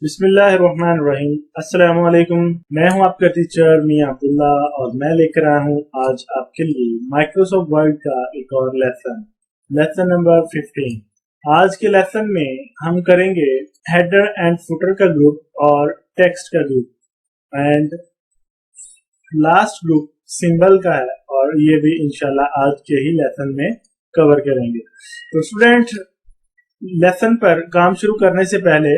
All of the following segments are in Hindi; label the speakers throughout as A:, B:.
A: बिस्मिल्लाहिर्रहमानिर्रहीम। अस्सलाम वालेकुम। मैं हूं आपका टीचर मियां अब्दुल्ला और मैं लेकर आया हूं आज आपके लिए माइक्रोसॉफ्ट वर्ड का एक और लेसन नंबर 15। आज के लेसन में हम करेंगे हेडर एंड फुटर का ग्रुप और टेक्स्ट का group and last group symbol का है और ये भी इंशाल्लाह आज के ही लेसन में कवर करेंगे। तो स्टूडेंट, लेसन पर काम शुरू करने से पहले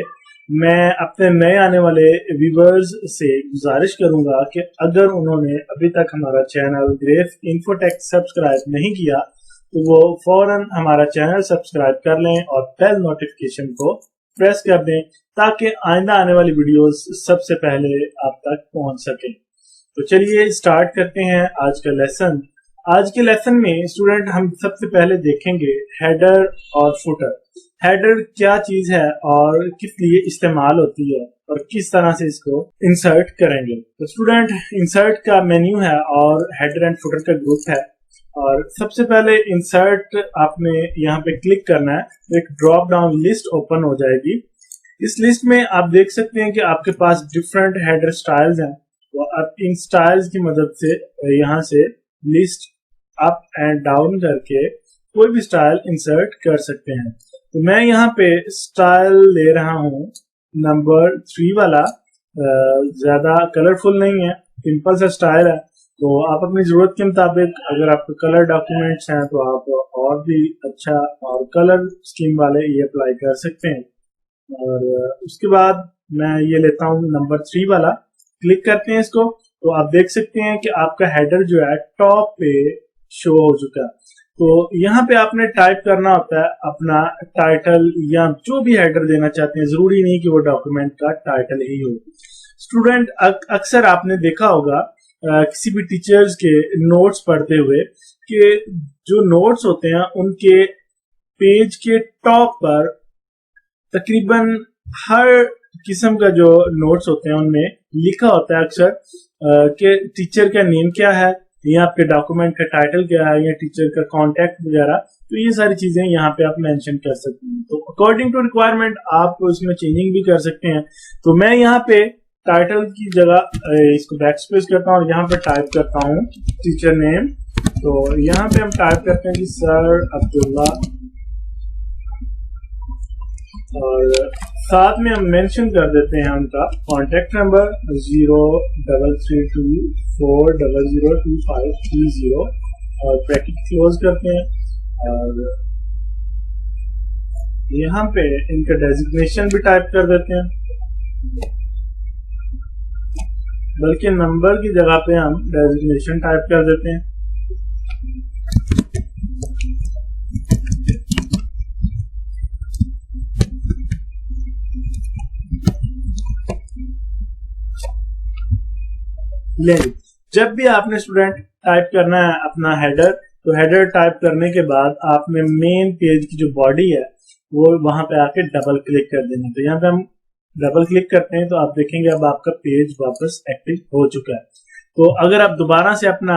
A: मैं अपने नए आने वाले व्यूवर्स से गुजारिश करूंगा कि अगर उन्होंने अभी तक हमारा चैनल ग्रेफ इन्फोटेक सब्सक्राइब नहीं किया तो वो फौरन हमारा चैनल सब्सक्राइब कर लें और बेल नोटिफिकेशन को प्रेस कर दें ताकि आइंदा आने वाली वीडियोस सबसे पहले आप तक पहुंच सके। तो चलिए स्टार्ट करते हैं आज का लेसन। आज के लेसन में स्टूडेंट हम सबसे पहले देखेंगे हेडर और फुटर। हेडर क्या चीज है और किस लिए इस्तेमाल होती है और किस तरह से इसको इंसर्ट करेंगे। तो स्टूडेंट, इंसर्ट का मेन्यू है और हेडर एंड फुटर का ग्रुप है और सबसे पहले इंसर्ट आपने यहाँ पे क्लिक करना है तो एक ड्रॉप डाउन लिस्ट ओपन हो जाएगी। इस लिस्ट में आप देख सकते हैं कि आपके पास डिफरेंट हेडर स्टाइल्स हैं। तो आप इन स्टाइल्स की मदद से यहाँ से लिस्ट अप एंड डाउन करके कोई भी स्टाइल इंसर्ट कर सकते हैं। तो मैं यहाँ पे स्टाइल ले रहा हूँ नंबर 3 वाला। ज्यादा कलरफुल नहीं है, सिंपल सा स्टाइल है। तो आप अपनी जरूरत के मुताबिक अगर आपके कलर डॉक्यूमेंट्स हैं तो आप और भी अच्छा और कलर स्कीम वाले ये अप्लाई कर सकते हैं। और उसके बाद मैं ये लेता हूँ नंबर 3 वाला, क्लिक करते हैं इसको तो आप देख सकते हैं कि आपका हेडर जो है टॉप पे शो हो चुका है। तो यहाँ पे आपने टाइप करना होता है अपना टाइटल या जो भी हेडर देना चाहते हैं, जरूरी नहीं कि वो डॉक्यूमेंट का टाइटल ही हो। स्टूडेंट, अक्सर आपने देखा होगा किसी भी टीचर्स के नोट्स पढ़ते हुए कि जो नोट्स होते हैं उनके पेज के टॉप पर तकरीबन हर किस्म का जो नोट्स होते हैं उनमें लिखा होता है अक्सर कि टीचर का नेम क्या है या आपके डॉक्यूमेंट का टाइटल क्या है या टीचर का कांटेक्ट वगैरह। तो ये सारी चीजें यहाँ पे आप मेंशन कर सकते हैं। तो अकॉर्डिंग टू रिक्वायरमेंट आप इसमें चेंजिंग भी कर सकते हैं। तो मैं यहाँ पे टाइटल की जगह इसको बैक स्पेस करता हूँ और यहाँ पे टाइप करता हूँ टीचर नेम। तो यहाँ पे हम टाइप करते हैं कि सर अब्दुल्ला और साथ में हम मेंशन कर देते हैं उनका कॉन्टेक्ट नंबर 0324002530 और ब्रैकेट क्लोज करते हैं। और यहाँ पे इनका डेजिग्नेशन भी टाइप कर देते हैं, बल्कि नंबर की जगह पे हम डेजिग्नेशन टाइप कर देते हैं। जब भी आपने स्टूडेंट टाइप करना है अपना हेडर, तो हेडर टाइप करने के बाद आपने मेन पेज की जो बॉडी है वो वहां पे आके डबल क्लिक कर देना। तो यहाँ पे हम डबल क्लिक करते हैं तो आप देखेंगे अब आपका पेज वापस एक्टिव हो चुका है। तो अगर आप दोबारा से अपना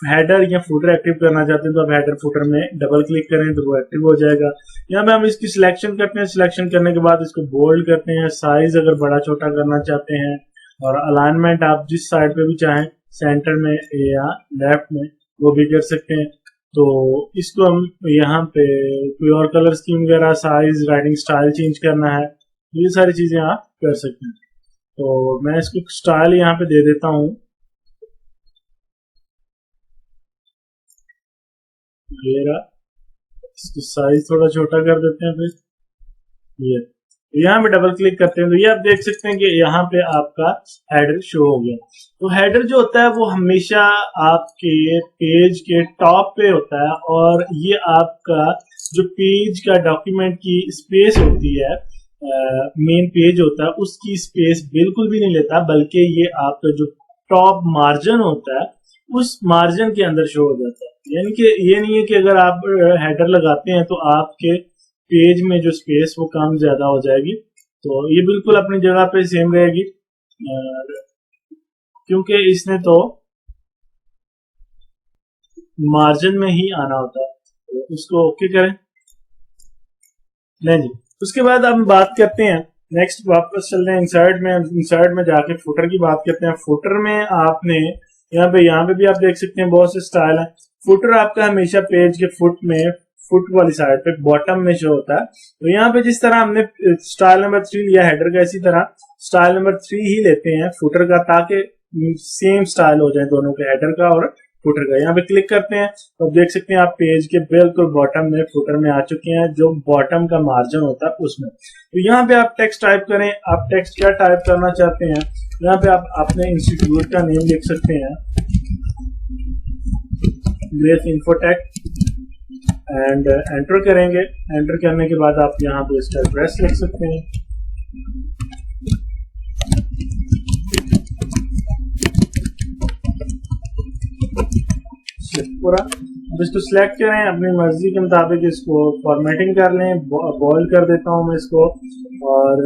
A: हेडर या फुटर एक्टिव करना चाहते हैं तो आप हेडर फुटर में डबल क्लिक करें तो वो एक्टिव हो जाएगा। यहाँ पे हम इसकी सिलेक्शन करते हैं, सिलेक्शन करने के बाद इसको बोल्ड करते हैं, साइज अगर बड़ा छोटा करना चाहते हैं और अलाइनमेंट आप जिस साइड पे भी चाहें, सेंटर में या लेफ्ट में, वो भी कर सकते हैं। तो इसको हम यहाँ पे कोई और कलर स्कीम वगैरह, साइज, राइटिंग स्टाइल चेंज करना है, ये सारी चीजें आप कर सकते हैं। तो मैं इसको स्टाइल यहाँ पे दे देता हूँ, ये रहा। इसकी साइज थोड़ा छोटा कर देते हैं फिर ये। यहाँ पे डबल क्लिक करते हैं तो ये आप देख सकते हैं कि यहाँ पे आपका हेडर शो हो गया। तो हेडर जो होता है वो हमेशा आपके पेज के टॉप पे होता है और ये आपका जो पेज का डॉक्यूमेंट की स्पेस होती है, मेन पेज होता है, उसकी स्पेस बिल्कुल भी नहीं लेता, बल्कि ये आपका जो टॉप मार्जिन होता है उस मार्जिन के अंदर शो हो जाता है। यानी कि ये नहीं है कि अगर आप हेडर लगाते हैं तो आपके पेज में जो स्पेस वो कम ज्यादा हो जाएगी। तो ये बिल्कुल अपनी जगह पे सेम रहेगी क्योंकि इसने तो मार्जिन में ही आना होता है। तो उसको ओके करें। नहीं जी, उसके बाद हम बात करते हैं नेक्स्ट वापस चलते हैं इंसर्ट में। इंसर्ट में जाके फुटर की बात करते हैं। फुटर में आपने यहाँ पे भी आप देख सकते हैं बहुत से स्टाइल हैं। फुटर आपका हमेशा पेज के फुट वाली साइड पे बॉटम में शो होता है। तो यहाँ पे जिस तरह हमने स्टाइल नंबर 3 लिया हेडर का, इसी तरह स्टाइल नंबर 3 ही लेते हैं फुटर का, ताकि सेम स्टाइल हो जाए दोनों के, हेडर का और फुटर का। यहाँ पे क्लिक करते हैं तो देख सकते हैं आप पेज के बिल्कुल बॉटम में फुटर में आ चुके हैं, जो बॉटम का मार्जिन होता है उसमें। तो यहाँ पे आप टेक्स्ट टाइप करें। आप टेक्स्ट क्या टाइप करना चाहते हैं, यहाँ पे आप अपने इंस्टीट्यूट का नेम लिख सकते हैं, ग्रेस इन्फोटेक, एंड एंटर करेंगे। एंटर करने के बाद आप यहाँ पे इसका एड्रेस लिख सकते हैं। पूरा अब इसको सिलेक्ट करें, अपनी मर्जी के मुताबिक इसको फॉर्मेटिंग कर लें। बॉल्ड कर देता हूँ मैं इसको और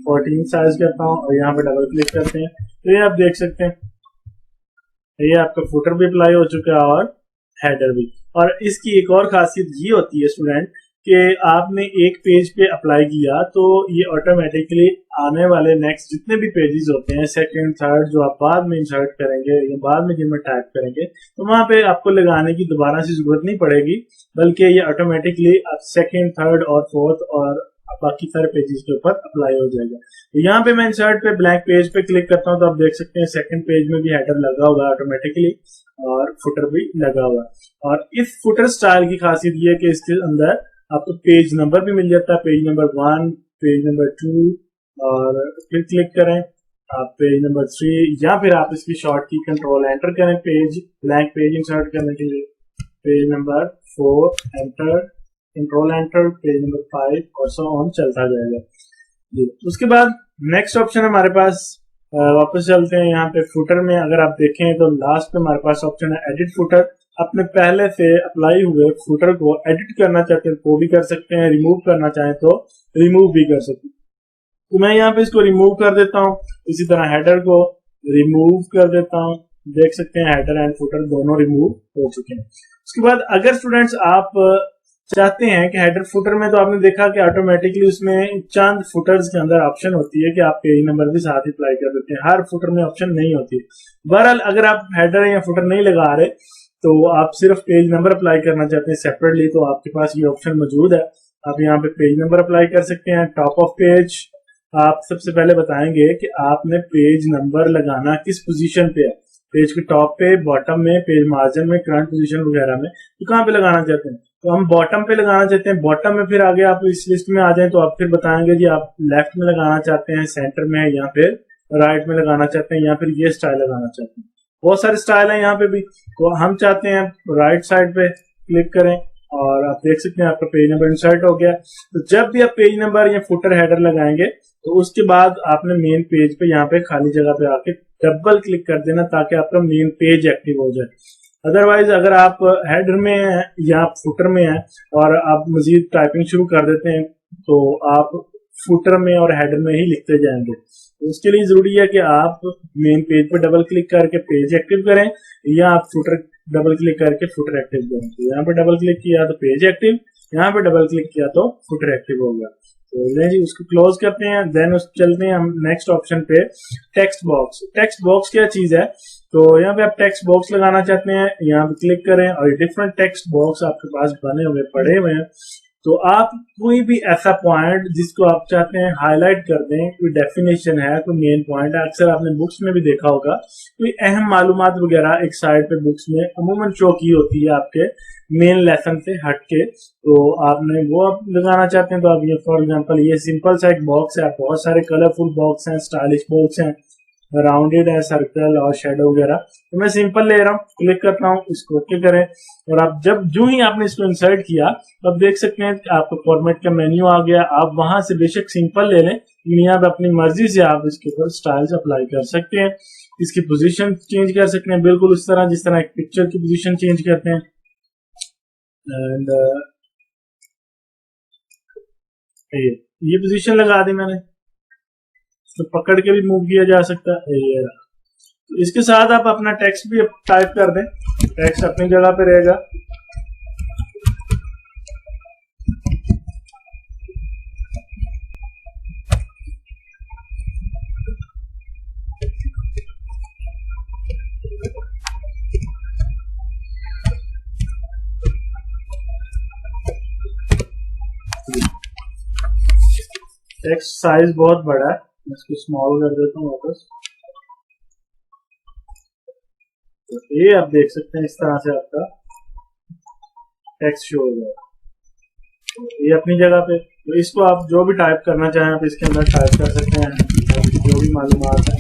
A: 14 साइज करता हूँ और यहाँ पे डबल क्लिक करते हैं। तो ये आप देख सकते हैं ये आपका फुटर भी अप्लाई हो चुका है और हेडर भी। और इसकी एक और खासियत ये होती है स्टूडेंट कि आपने एक पेज पे अप्लाई किया तो ये ऑटोमेटिकली आने वाले नेक्स्ट जितने भी पेजेस होते हैं, सेकंड थर्ड, जो आप बाद में इंसर्ट करेंगे या बाद में जिनमें टाइप करेंगे, तो वहां पे आपको लगाने की दोबारा से जरूरत नहीं पड़ेगी, बल्कि ये ऑटोमेटिकली आप सेकंड थर्ड और फोर्थ और बाकी सारे पेजेस के ऊपर अप्लाई हो जाएगा। तो यहाँ पे मैं इंसर्ट पे ब्लैंक पेज पे क्लिक करता हूँ तो आप देख सकते हैं सेकंड पेज में भी हेडर लगा हुआ है ऑटोमेटिकली और फुटर भी लगा हुआ है। और इस फुटर स्टाइल की खासियत ये है कि इसके अंदर आपको पेज नंबर भी मिल जाता है, पेज नंबर 1, पेज नंबर 2, और फिर क्लिक करें आप पेज नंबर 3, या फिर आप इसकी शॉर्ट की कंट्रोल एंटर करें पेज ब्लैंक पेज इंसर्ट करने के लिए। Page number 4 enter, control enter, page number 5 और सो ऑन चलता जाएगा। उसके बाद नेक्स्ट ऑप्शन हमारे पास, वापस चलते हैं यहाँ पे फुटर में। अगर आप देखें तो लास्ट में हमारे पास ऑप्शन है एडिट फुटर। अपने पहले से अप्लाई हुए फुटर को एडिट करना चाहते हैं तो भी कर सकते हैं, रिमूव करना चाहें तो रिमूव भी कर सकते हैं। तो मैं यहाँ पे इसको रिमूव कर देता हूँ। इसी तरह हेडर को रिमूव कर देता हूँ। देख सकते हैं हेडर एंड फुटर दोनों रिमूव हो चुके हैं। उसके बाद अगर स्टूडेंट्स आप चाहते हैं कि हेडर फुटर में, तो आपने देखा कि ऑटोमेटिकली उसमें चंद फुटर्स के अंदर ऑप्शन होती है कि आप पेज नंबर भी साथ ही अप्लाई कर देते हैं, हर फुटर में ऑप्शन नहीं होती। बहरहाल अगर आप हेडर या फुटर नहीं लगा रहे तो आप सिर्फ पेज नंबर अप्लाई करना चाहते हैं सेपरेटली, तो आपके पास ये ऑप्शन मौजूद है। आप यहाँ पे पेज नंबर अप्लाई कर सकते हैं। टॉप ऑफ पेज आप सबसे पहले बताएंगे कि आपने पेज नंबर लगाना किस पोजीशन पे है, पेज के टॉप पे, बॉटम में, पेज मार्जिन में, करंट पोजीशन वगैरह में, तो कहाँ पे लगाना चाहते हैं। तो हम बॉटम पे लगाना चाहते हैं। बॉटम में फिर आगे आप इस लिस्ट में आ जाए तो आप फिर बताएंगे जी आप लेफ्ट में लगाना चाहते हैं, सेंटर में, या फिर राइट में लगाना चाहते हैं, या फिर ये स्टाइल लगाना चाहते हैं। बहुत सारे स्टाइल है यहाँ पे भी, तो हम चाहते हैं राइट साइड पे क्लिक करें और आप देख सकते हैं आपका पेज नंबर इंसर्ट हो गया। तो जब भी आप पेज नंबर या फुटर हेडर लगाएंगे तो उसके बाद आपने मेन पेज पे यहाँ पे खाली जगह पे आके डबल क्लिक कर देना ताकि आपका मेन पेज एक्टिव हो जाए। अदरवाइज अगर आप हेडर में हैं या फुटर में हैं और आप मजीद टाइपिंग शुरू कर देते हैं तो आप फुटर में और हेडर में ही लिखते जाएंगे। तो उसके लिए जरूरी है कि आप मेन पेज पर डबल क्लिक करके पेज एक्टिव करें, या आप फुटर डबल क्लिक करके फुटर एक्टिव करें। तो यहाँ पे डबल क्लिक किया तो पेज एक्टिव, यहाँ पे डबल क्लिक किया तो फुटर एक्टिव हो गया। तो जी उसको क्लोज करते हैं। देन उस चलते हैं हम नेक्स्ट ऑप्शन पे, टेक्स्ट बॉक्स। टेक्स्ट बॉक्स क्या चीज है, तो यहाँ पे आप टेक्स्ट बॉक्स लगाना चाहते हैं, यहाँ पे क्लिक करें और डिफरेंट टेक्स्ट बॉक्स आपके पास बने हुए पड़े हुए हैं। तो आप कोई भी ऐसा पॉइंट जिसको आप चाहते हैं हाईलाइट कर दें, कोई डेफिनेशन है, कोई मेन पॉइंट है, अक्सर आपने बुक्स में भी देखा होगा, कोई अहम मालूमात वगैरह एक साइड पे बुक्स में अमूमन शो की होती है आपके मेन लेसन से हटके, तो आपने वो आप लगाना चाहते हैं। तो आप ये फॉर एग्जांपल ये सिंपल सा एक बॉक्स है, बहुत सारे कलरफुल बॉक्स हैं, स्टाइलिश बॉक्स हैं, राउंडेड है, सर्कल और शेडो वगैरह। तो मैं सिंपल ले रहा हूँ, क्लिक करता हूँ, इसको ओके करें। और आप जो ही आपने इसको इंसर्ट किया तो आप देख सकते हैं आपका फॉर्मेट का मेन्यू आ गया। आप वहां से बेशक सिंपल ले लें, लेकिन यहाँ पे अपनी मर्जी से आप इसके ऊपर स्टाइल्स अप्लाई कर सकते हैं। इसकी पोजीशन चेंज कर सकते हैं बिल्कुल उस तरह जिस तरह एक पिक्चर की पोजीशन चेंज करते हैं। एंड ये पोजीशन लगा दी मैंने, तो पकड़ के भी मूव किया जा सकता है। ये तो इसके साथ आप अपना टेक्स्ट भी टाइप कर दें, टेक्स्ट अपनी जगह पे रहेगा। टेक्स्ट साइज बहुत बड़ा है, इसको स्मॉल कर देता हूँ वापस। तो ये आप देख सकते हैं इस तरह से आपका टेक्स्ट शो हो गया, ये अपनी जगह पे। तो इसको आप जो भी टाइप करना चाहें आप इसके अंदर टाइप कर सकते हैं, जो भी मालूमात है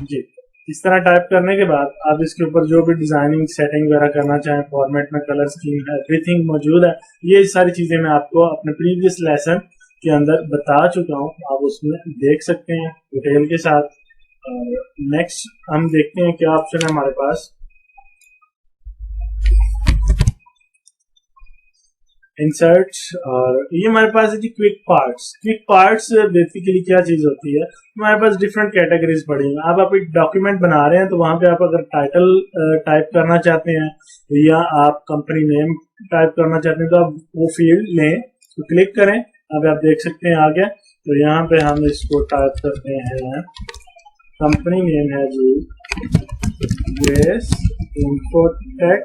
A: जी। इस तरह टाइप करने के बाद आप इसके ऊपर जो भी डिजाइनिंग सेटिंग वगैरह करना चाहें, फॉर्मेट में कलर स्कीम एवरीथिंग मौजूद है। ये सारी चीजें मैं आपको अपने प्रीवियस लेसन के अंदर बता चुका हूँ, आप उसमें देख सकते हैं डिटेल के साथ। नेक्स्ट हम देखते हैं क्या ऑप्शन है हमारे पास। इंसर्ट, और ये हमारे पास है जी quick parts. Quick parts basically क्या चीज होती है, हमारे पास डिफरेंट कैटेगरीज पड़ी हैं। आप एक डॉक्यूमेंट बना रहे हैं तो वहां पे आप अगर टाइटल टाइप करना चाहते हैं या आप कंपनी नेम टाइप करना चाहते हैं तो आप वो फील्ड लें, तो क्लिक करें। अब आप देख सकते हैं आ गया। तो यहाँ पे हम इसको टाइप करते हैं, कंपनी नेम है जी इन्फोटेक।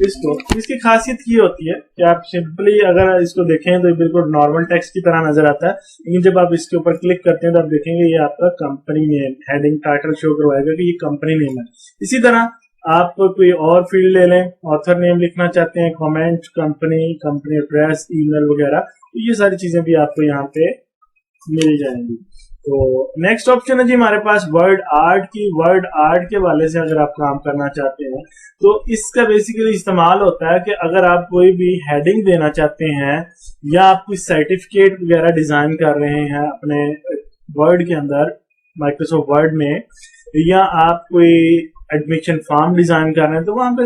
A: इसकी खासियत ये होती है कि आप सिंपली अगर इसको देखें तो बिल्कुल नॉर्मल टेक्स्ट की तरह नजर आता है, लेकिन जब आप इसके ऊपर क्लिक करते हैं तो आप देखेंगे ये आपका company name heading title show करवाएगा कि ये कंपनी नेम है। इसी तरह आप कोई और फील्ड ले लें, ऑथर नेम लिखना चाहते हैं, कमेंट, कंपनी एड्रेस, ईमेल वगैरह, तो ये सारी चीजें भी आपको यहाँ पे मिल जाएंगी। तो नेक्स्ट ऑप्शन है जी हमारे पास वर्ड आर्ट की। वर्ड आर्ट के वाले से अगर आप काम करना चाहते हैं तो इसका बेसिकली इस्तेमाल होता है कि अगर आप कोई भी हेडिंग देना चाहते हैं या आप कोई सर्टिफिकेट वगैरह डिजाइन कर रहे हैं अपने वर्ड के अंदर, माइक्रोसॉफ्ट वर्ड में, या आप कोई एडमिशन फॉर्म डिजाइन कर रहे हैं तो वहां पे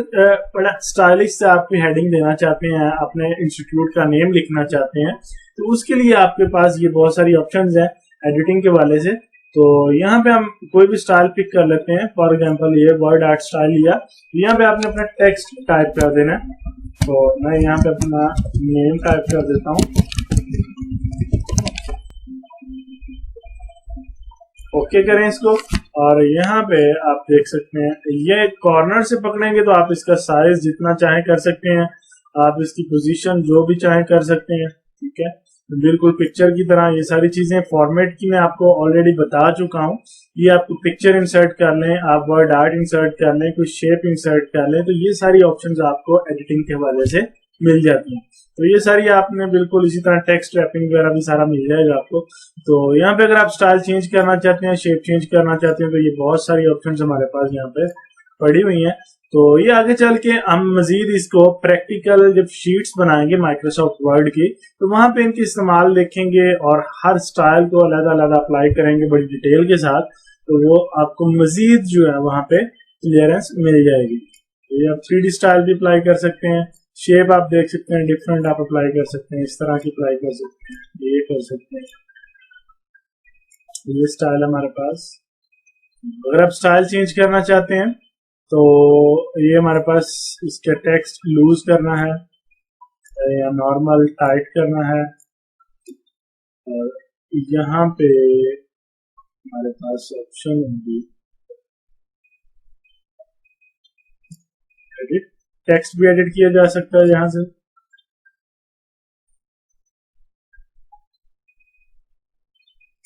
A: बड़ा स्टाइलिश से आप कोई हेडिंग देना चाहते हैं, अपने इंस्टीट्यूट का नेम लिखना चाहते हैं, तो उसके लिए आपके पास ये बहुत सारी ऑप्शंस हैं एडिटिंग के वाले से। तो यहाँ पे हम कोई भी स्टाइल पिक कर लेते हैं। फॉर एग्जांपल ये वर्ड आर्ट स्टाइल लिया, यहाँ पे आपने अपना टेक्स्ट टाइप कर देना है। तो मैं यहाँ पे अपना नेम टाइप कर देता हूँ, ओके करें इसको। और यहाँ पे आप देख सकते हैं ये कॉर्नर से पकड़ेंगे तो आप इसका साइज जितना चाहे कर सकते हैं, आप इसकी पोजीशन जो भी चाहे कर सकते हैं, ठीक है। बिल्कुल पिक्चर की तरह ये सारी चीजें फॉर्मेट की मैं आपको ऑलरेडी बता चुका हूँ। ये आपको पिक्चर इंसर्ट कर लें, आप वर्ड आर्ट इंसर्ट कर लें, कोई शेप इंसर्ट कर लें, तो ये सारी ऑप्शंस आपको एडिटिंग के हवाले से मिल जाती हैं। तो ये सारी आपने बिल्कुल इसी तरह टेक्स्ट रैपिंग वगैरह भी सारा मिल जाएगा आपको। तो यहाँ पे अगर आप स्टाइल चेंज करना चाहते हैं, शेप चेंज करना चाहते हैं, तो ये बहुत सारी ऑप्शंस हमारे पास यहाँ पे पड़ी हुई हैं। तो ये आगे चल के हम मजीद इसको प्रैक्टिकल जब शीट्स बनाएंगे माइक्रोसॉफ्ट वर्ड की, तो वहां पे इनकी इस्तेमाल देखेंगे और हर स्टाइल को अलग अलग अप्लाई करेंगे बड़ी डिटेल के साथ, तो वो आपको मजीद जो है वहां पे क्लियरेंस मिल जाएगी। तो ये आप 3D स्टाइल भी अप्लाई कर सकते हैं, शेप आप देख सकते हैं डिफरेंट आप अप्लाई कर सकते हैं, इस तरह की अप्लाई कर सकते हैं, ये कर सकते हैं। ये स्टाइल हमारे पास। अगर आप स्टाइल चेंज करना चाहते हैं तो ये हमारे पास इसका टेक्स्ट लूज करना है या नॉर्मल टाइट करना है, और यहाँ पे हमारे पास ऑप्शन होंगी एडिट, टेक्स्ट भी एडिट किया जा सकता है यहाँ से।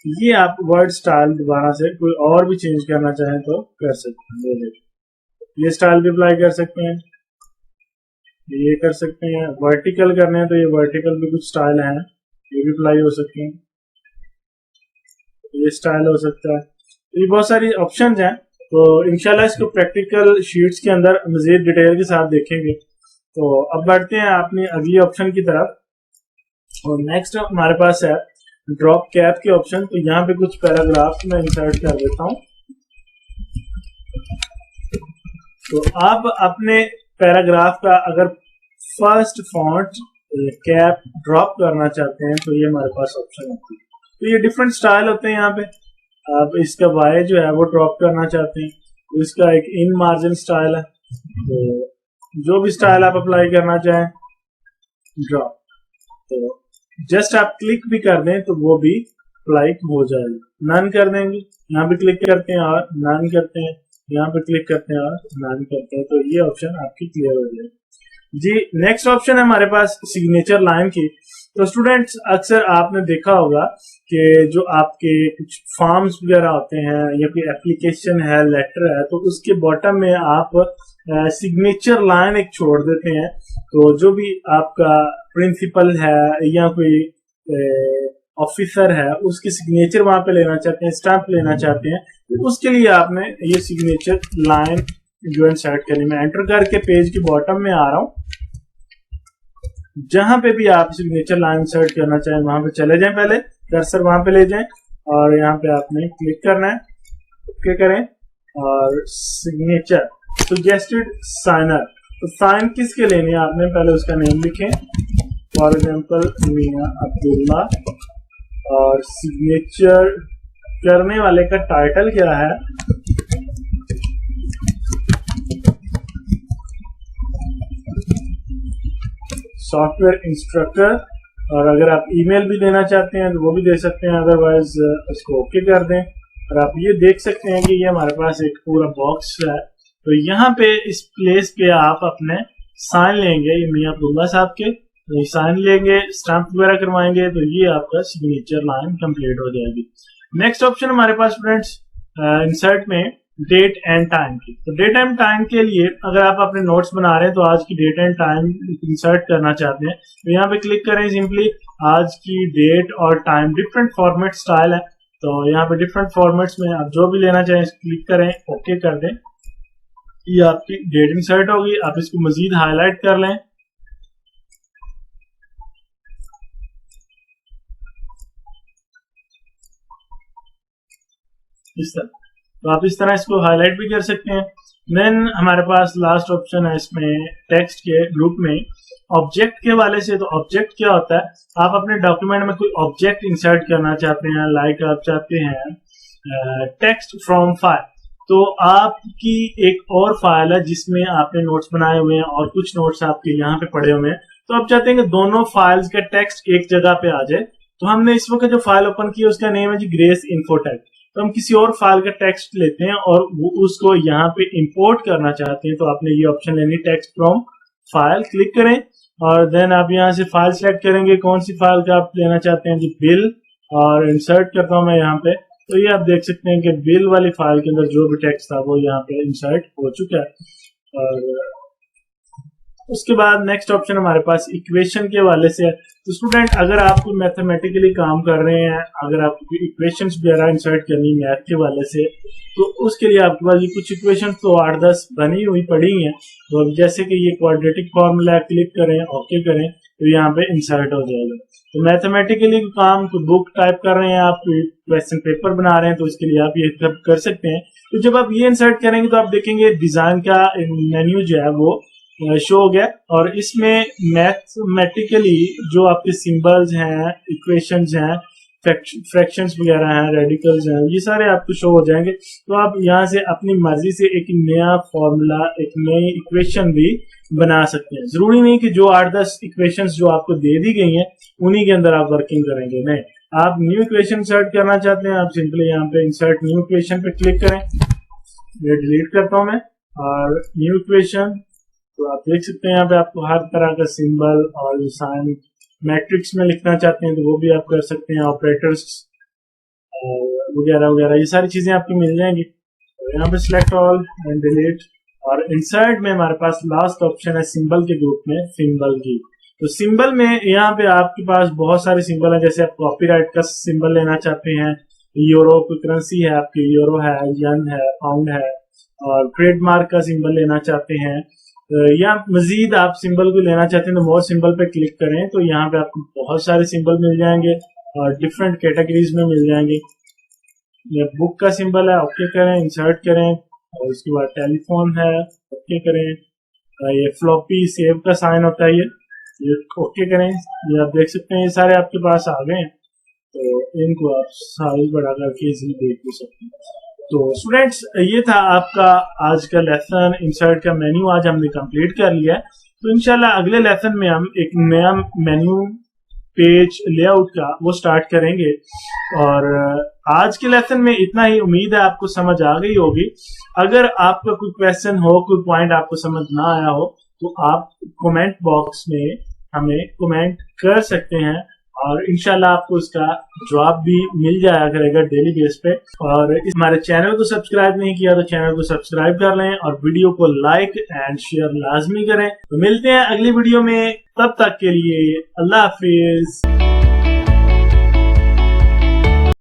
A: ये आप वर्ड स्टाइल दोबारा से कोई और भी चेंज करना चाहें तो कर सकते हैं। ये स्टाइल भी अप्लाई कर सकते हैं, ये कर सकते हैं। वर्टिकल करने हैं तो ये वर्टिकल भी कुछ स्टाइल हैं, ये भी अप्लाई हो सकते हैं, ये स्टाइल हो सकता है। तो ये बहुत सारी ऑप्शंस हैं। तो इंशाल्लाह इसको प्रैक्टिकल शीट्स के अंदर मजीद डिटेल के साथ देखेंगे। तो अब बढ़ते हैं अपनी अगली ऑप्शन की तरफ। और नेक्स्ट हमारे पास है ड्रॉप कैप की ऑप्शन। तो यहाँ पे कुछ पैराग्राफ मैं इंसर्ट कर देता हूँ। तो आप अपने पैराग्राफ का अगर फर्स्ट फॉन्ट कैप ड्रॉप करना चाहते हैं तो ये हमारे पास ऑप्शन होती है। तो ये डिफरेंट स्टाइल होते हैं यहाँ पे। आप इसका वाई जो है वो ड्रॉप करना चाहते हैं तो इसका एक इन मार्जिन स्टाइल है। तो जो भी स्टाइल आप अप्लाई करना चाहें ड्रॉप, तो जस्ट आप क्लिक भी कर दें तो वो भी अप्लाई हो जाएगा। नन कर देंगे, यहाँ पे क्लिक करते हैं और नन करते हैं, यहाँ पे क्लिक करते हैं और नन करते हैं, तो ये ऑप्शन आपकी क्लियर हो जाएगी। जी नेक्स्ट ऑप्शन है हमारे पास सिग्नेचर लाइन की। तो स्टूडेंट्स अक्सर आपने देखा होगा कि जो आपके कुछ फॉर्म्स वगैरह होते हैं या कोई एप्लीकेशन है, लेटर है, तो उसके बॉटम में आप सिग्नेचर लाइन एक छोड़ देते हैं। तो जो भी आपका प्रिंसिपल है या कोई ऑफिसर है उसकी सिग्नेचर वहां पे लेना चाहते हैं, स्टैंप लेना चाहते हैं, तो उसके लिए आपने ये सिग्नेचर लाइन जो इंसर्ट करनी। मैं एंटर करके पेज के बॉटम में आ रहा हूं। जहां पे भी आप सिग्नेचर लाइन इंसर्ट करना चाहें वहां पे चले जाएं, पहले कर्सर वहां पे ले जाएं और यहाँ पे आपने क्लिक करना है, ओके करें और सिग्नेचर सजेस्टेड साइनर। तो साइन किसके लेने हैं आपने पहले उसका नेम लिखें, फॉर एग्जांपल मियां अब्दुल्ला, और सिग्नेचर करने वाले का टाइटल क्या है, सॉफ्टवेयर इंस्ट्रक्टर, और अगर आप ईमेल भी देना चाहते हैं तो वो भी दे सकते हैं, अदरवाइज इसको ओके कर दें। और आप ये देख सकते हैं कि ये हमारे पास एक पूरा बॉक्स है। तो यहाँ पे इस प्लेस पे आप अपने साइन लेंगे, ये मियां अब्दुल्ला साहब के, तो साइन लेंगे, स्टैंप वगैरह करवाएंगे, तो ये आपका सिग्नेचर लाइन कंप्लीट हो जाएगी। नेक्स्ट ऑप्शन हमारे पास स्टूडेंट्स इंसर्ट में डेट एंड टाइम की। तो डेट एंड टाइम के लिए अगर आप अपने नोट्स बना रहे हैं तो आज की डेट एंड टाइम इंसर्ट करना चाहते हैं तो यहाँ पे क्लिक करें, सिंपली आज की डेट और टाइम, डिफरेंट फॉर्मेट स्टाइल है, तो यहाँ पे डिफरेंट फॉर्मेट्स में आप जो भी लेना चाहें क्लिक करें, ओके कर दें। ये आपकी डेट इंसर्ट होगी। आप इसको मजीद हाईलाइट कर लें, इस तरह, तो आप इस तरह इसको हाईलाइट भी कर सकते हैं। देन हमारे पास लास्ट ऑप्शन है इसमें टेक्स्ट के ग्रुप में ऑब्जेक्ट के वाले से। तो ऑब्जेक्ट क्या होता है, आप अपने डॉक्यूमेंट में कोई ऑब्जेक्ट इंसर्ट करना चाहते हैं, लाइक आप चाहते हैं टेक्स्ट फ्रॉम फाइल, तो आपकी एक और फाइल है जिसमें आपने नोट्स बनाए हुए हैं और कुछ नोट्स आपके यहाँ पे पड़े हुए हैं, तो आप चाहते हैं कि दोनों फाइल्स का टेक्स्ट एक जगह पे आ जाए। तो हमने इस वक्त जो फाइल ओपन की है उसका नेम है जी ग्रेस इन्फोटेक। तो हम किसी और फाइल का टेक्स्ट लेते हैं और वो उसको यहाँ पे इंपोर्ट करना चाहते हैं, तो आपने ये ऑप्शन लेनी, टेक्स्ट फ्रॉम फाइल, क्लिक करें और देन आप यहाँ से फाइल सेलेक्ट करेंगे, कौन सी फाइल का आप लेना चाहते हैं जी बिल, और इंसर्ट करता हूँ मैं यहाँ पे। तो ये आप देख सकते हैं कि बिल वाली फाइल के अंदर जो भी टेक्स्ट था वो यहाँ पे इंसर्ट हो चुका है। और उसके बाद नेक्स्ट ऑप्शन हमारे पास इक्वेशन के वाले से है। तो स्टूडेंट अगर आप कोई मैथमेटिकली काम कर रहे हैं, अगर आपको इक्वेशंस वगैरह इंसर्ट करनी मैथ के वाले से, तो उसके लिए आपके पास ये कुछ इक्वेशन तो 8-10 बनी हुई पड़ी हैं। तो जैसे कि ये क्वाड्रेटिक फॉर्मूला, क्लिक करें, ओके करें, तो यहाँ पे इंसर्ट हो जाएगा। तो मैथमेटिकली काम तो बुक टाइप कर रहे हैं आप, क्वेश्चन पेपर बना रहे हैं, तो इसके लिए आप ये कर सकते हैं। तो जब आप ये इंसर्ट करेंगे तो आप देखेंगे डिजाइन का मेन्यू जो है वो शो हो गया, और इसमें मैथमेटिकली जो आपके सिंबल्स हैं, इक्वेशंस हैं, फ्रैक्शंस वगैरह हैं, रेडिकल्स हैं, ये सारे आपको शो हो जाएंगे। तो आप यहाँ से अपनी मर्जी से एक नया फॉर्मूला, एक नई इक्वेशन भी बना सकते हैं। जरूरी नहीं कि जो 8-10 इक्वेशंस जो आपको दे दी गई हैं उन्हीं के अंदर आप वर्किंग करेंगे, नहीं, आप न्यू इक्वेशन इंसर्ट करना चाहते हैं, आप सिंपली यहाँ पे इंसर्ट न्यू इक्वेशन पे क्लिक करें। ये डिलीट करता हूं मैं, और न्यू इक्वेशन, तो आप देख सकते हैं यहाँ पे आपको हर तरह का सिंबल और साइन, मैट्रिक्स में लिखना चाहते हैं तो वो भी आप कर सकते हैं, ऑपरेटर्स वगैरह वगैरह, ये सारी चीजें आपको मिल जाएंगी। तो यहाँ पे सिलेक्ट ऑल एंड डिलीट, और इंसर्ट में हमारे पास लास्ट ऑप्शन है सिंबल के ग्रुप में सिंबल की। तो सिंबल में यहाँ पे आपके पास बहुत सारे सिंबल हैं, जैसे आप कॉपीराइट का सिंबल लेना चाहते हैं, यूरो की करेंसी है आपकी, यूरो है, यन है, पाउंड है, और ट्रेडमार्क का सिंबल लेना चाहते हैं, या मजीद आप सिंबल को लेना चाहते हैं तो मोर सिंबल पे क्लिक करें, तो यहाँ पे आपको बहुत सारे सिंबल मिल जाएंगे और डिफरेंट कैटेगरीज में मिल जाएंगे। ये बुक का सिंबल है, ओके करें, इंसर्ट करें, और उसके बाद टेलीफोन है, ओके करें, ये फ्लॉपी सेव का साइन होता है, ये ओके करें। ये आप देख सकते हैं ये सारे आपके पास आ गए हैं, तो इनको आप साइज बढ़ा करके इजीली देख भी सकते हैं। तो स्टूडेंट्स ये था आपका आज का लेसन, इंसर्ट का मेन्यू आज हमने कंप्लीट कर लिया है। तो इंशाल्लाह अगले लेसन में हम एक नया मेन्यू पेज लेआउट का वो स्टार्ट करेंगे। और आज के लेसन में इतना ही, उम्मीद है आपको समझ आ गई होगी। अगर आपका कोई क्वेश्चन हो, कोई पॉइंट आपको समझ ना आया हो, तो आप कमेंट बॉक्स में हमें कमेंट कर सकते हैं और इंशाल्लाह आपको इसका जवाब भी मिल जाया करेगा डेली बेस पे। और हमारे चैनल को सब्सक्राइब नहीं किया तो चैनल को सब्सक्राइब कर लें और वीडियो को लाइक एंड शेयर लाजमी करें। तो मिलते हैं अगली वीडियो में, तब तक के लिए अल्लाह हाफिज।